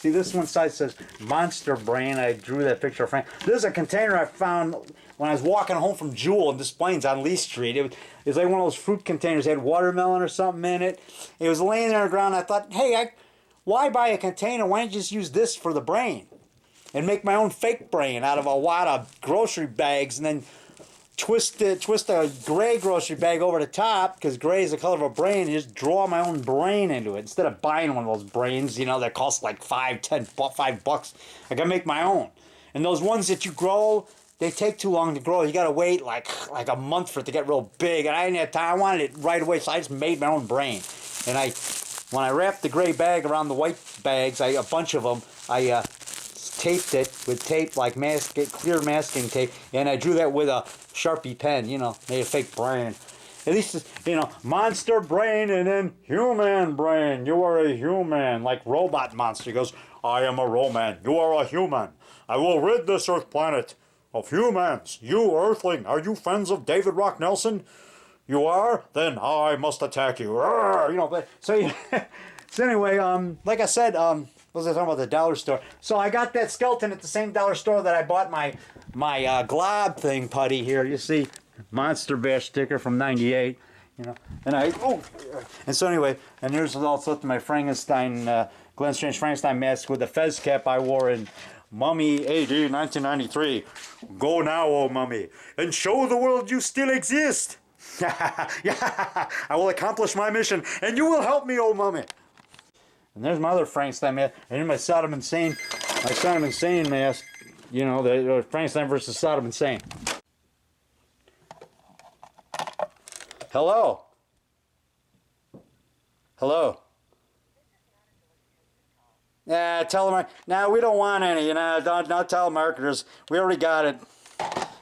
See, this one side says Monster Brain. I drew that picture of Frank. This is a container I found when I was walking home from Jewel in Des Plaines on Lee Street. It was like one of those fruit containers. It had watermelon or something in it. It was laying there on the ground. I thought, hey, why buy a container? Why don't you just use this for the brain? And make my own fake brain out of a wad of grocery bags, and then twist a gray grocery bag over the top, because gray is the color of a brain, and just draw my own brain into it instead of buying one of those brains, you know, that cost like $5 I gotta make my own. And those ones that you grow, they take too long to grow. You gotta wait like a month for it to get real big, and I didn't have time. I wanted it right away, so I just made my own brain. And when I wrapped the gray bag around the white bags, a bunch of them, I taped it with tape, like clear masking tape, and I drew that with a Sharpie pen, you know, made a fake brain. At least, you know, monster brain and then human brain. You are a human, like robot monster. He goes, I am a Roman. You are a human. I will rid this earth planet of humans. You earthling, are you friends of David Rock Nelson? You are? Then I must attack you. You know, so anyway, like I said, what was I talking about, the dollar store? So I got that skeleton at the same dollar store that I bought my glob thing putty here. You see, Monster Bash sticker from '98. You know, and so anyway, and here's also my Frankenstein, Glenn Strange Frankenstein mask with the fez cap I wore in Mummy AD 1993. Go now, oh mummy, and show the world you still exist. I will accomplish my mission, and you will help me, oh mummy. And there's my other Frankenstein mask, and here's my Saddam Hussein mask. You know, the Frankenstein versus Saddam Hussein. Hello. Hello. Yeah, no, we don't want any. You know, don't telemarketers. We already got it.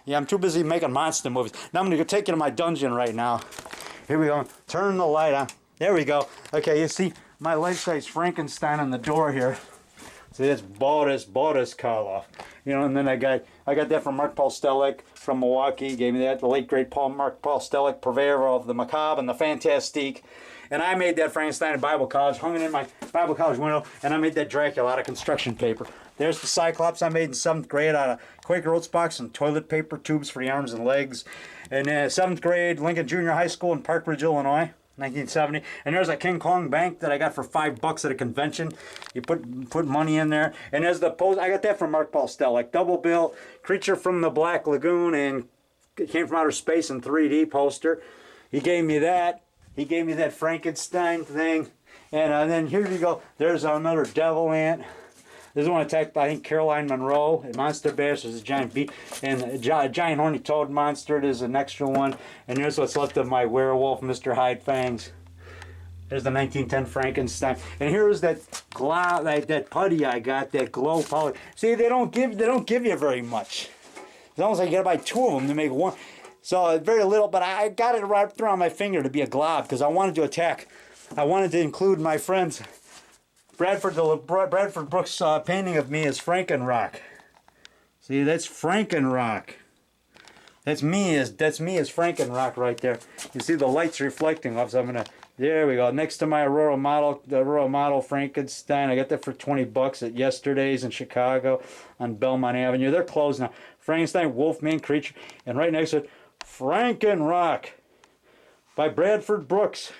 Yeah, I'm too busy making monster movies. Now I'm gonna go take you to my dungeon right now. Here we go. Turn the light on. There we go. Okay, you see my life-size Frankenstein on the door here. See, that's Boris Karloff. You know, and then I got that from Mark Paul Stellick from Milwaukee. He gave me that. The late great Mark Paul Stellick, purveyor of the macabre and the fantastique. And I made that Frankenstein in Bible college, hung it in my Bible college window, and I made that Dracula out of construction paper. There's the Cyclops I made in 7th grade out of Quaker Oats box and toilet paper tubes for the arms and legs. And 7th grade, Lincoln Junior High School in Park Ridge, Illinois, 1970. And there's a King Kong bank that I got for $5 at a convention. You put money in there. And there's the pose. I got that from Mark Paul Stellick. Double bill, Creature from the Black Lagoon, and Came from Outer Space in 3D poster. He gave me that. He gave me that Frankenstein thing. And then here you go. There's another devil ant. This one attacked, I think, Caroline Monroe at Monster Bash. There's a giant beast. And a giant horny toad monster. There's an extra one. And here's what's left of my werewolf, Mr. Hyde Fangs. There's the 1910 Frankenstein. And here's that putty I got, that glow poly. See, they don't give you very much. It's almost like you gotta buy 2 of them to make one. So very little, but I got it wrapped around my finger to be a glob because I wanted to attack. I wanted to include my friends Bradford Brooks' painting of me as Frankenrock. See, that's Frankenrock. That's me as Frankenrock right there. You see the lights reflecting off. So I'm gonna. There we go. Next to my Aurora model Frankenstein. I got that for $20 at Yesterday's in Chicago on Belmont Avenue. They're closed now. Frankenstein, Wolfman, Creature, and right next to it, Frankenrock by Bradford Brooks.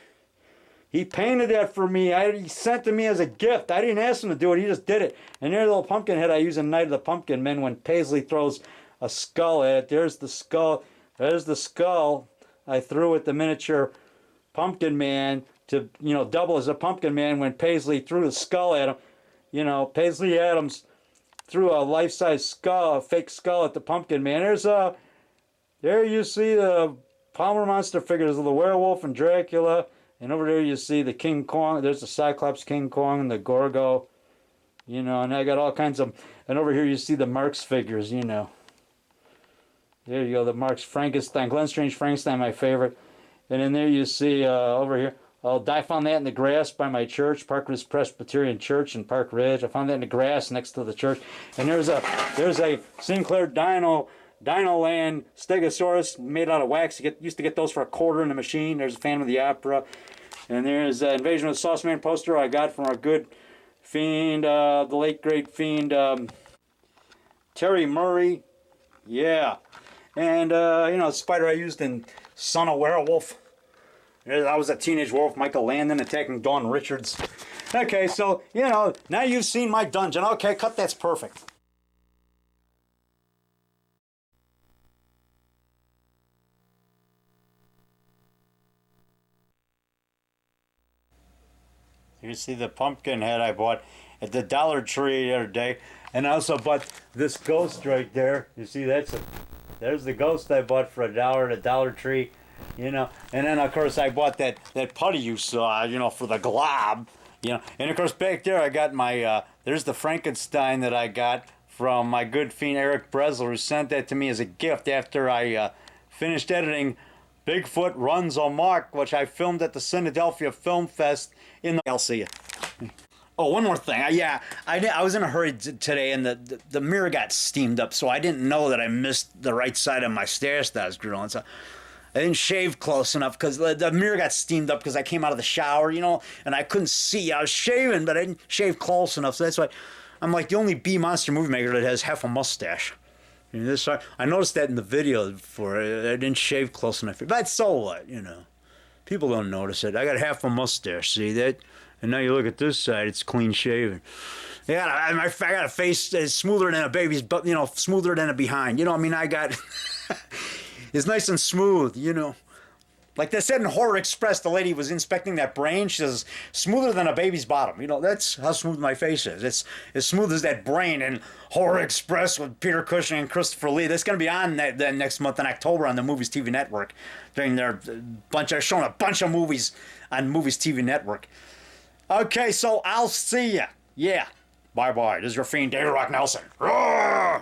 He painted that for me. He sent it to me as a gift. I didn't ask him to do it. He just did it. And there's the little pumpkin head I use in Night of the Pumpkin Men when Paisley throws a skull at it. There's the skull. There's the skull I threw at the miniature Pumpkin Man to, you know, double as a Pumpkin Man when Paisley threw the skull at him. You know, Paisley Adams threw a life-size skull, a fake skull at the Pumpkin Man. There you see the Palmer monster figures of the werewolf and Dracula. And over there you see the King Kong. There's the Cyclops King Kong and the Gorgo. You know, and I got all kinds of... And over here you see the Marx figures, you know. There you go, the Marx Frankenstein. Glenn Strange Frankenstein, my favorite. And then there you see over here. I found that in the grass by my church, Park Ridge Presbyterian Church in Park Ridge. I found that in the grass next to the church. And there's a Sinclair Dino Land Stegosaurus made out of wax. Used to get those for $0.25 in the machine. There's a Phantom of the Opera. And there's Invasion of the Sauce Man poster I got from our good Fiend, the late great Fiend, Terry Murray, yeah. And, the spider I used in Son of Werewolf. I was a teenage wolf, Michael Landon attacking Dawn Richards. Okay, so, now you've seen my dungeon. Okay, cut, that's perfect. You see the pumpkin head I bought at the Dollar Tree the other day. And I also bought this ghost right there. You see, there's the ghost I bought for $1 at the Dollar Tree. And then of course I bought that putty you saw, for the glob, and of course back there I got my, there's the Frankenstein that I got from my good fiend Eric Bresler, who sent that to me as a gift after I finished editing Bigfoot Runs Amok, which I filmed at the Philadelphia Film Fest in the... I'll see you. Oh, one more thing. I was in a hurry today, and the mirror got steamed up, so I didn't know that I missed the right side of my stash that I was grilling. So I didn't shave close enough because the mirror got steamed up because I came out of the shower, and I couldn't see. I was shaving, but I didn't shave close enough. So that's why I'm like the only B monster movie maker that has half a mustache. I noticed that in the video before. I didn't shave close enough. But so what, People don't notice it. I got half a mustache, see that? And now you look at this side, it's clean shaven. Yeah, I got a face that's smoother than a baby's, but smoother than a behind. I got... It's nice and smooth, Like they said in Horror Express, the lady was inspecting that brain. She says, smoother than a baby's bottom. That's how smooth my face is. It's as smooth as that brain in Horror Express with Peter Cushing and Christopher Lee. That's going to be on that next month in October on the Movies TV Network. They're showing a bunch of movies on Movies TV Network. Okay, so I'll see ya. Yeah. Bye-bye. This is your fiend, Dave Rock Nelson. Roar!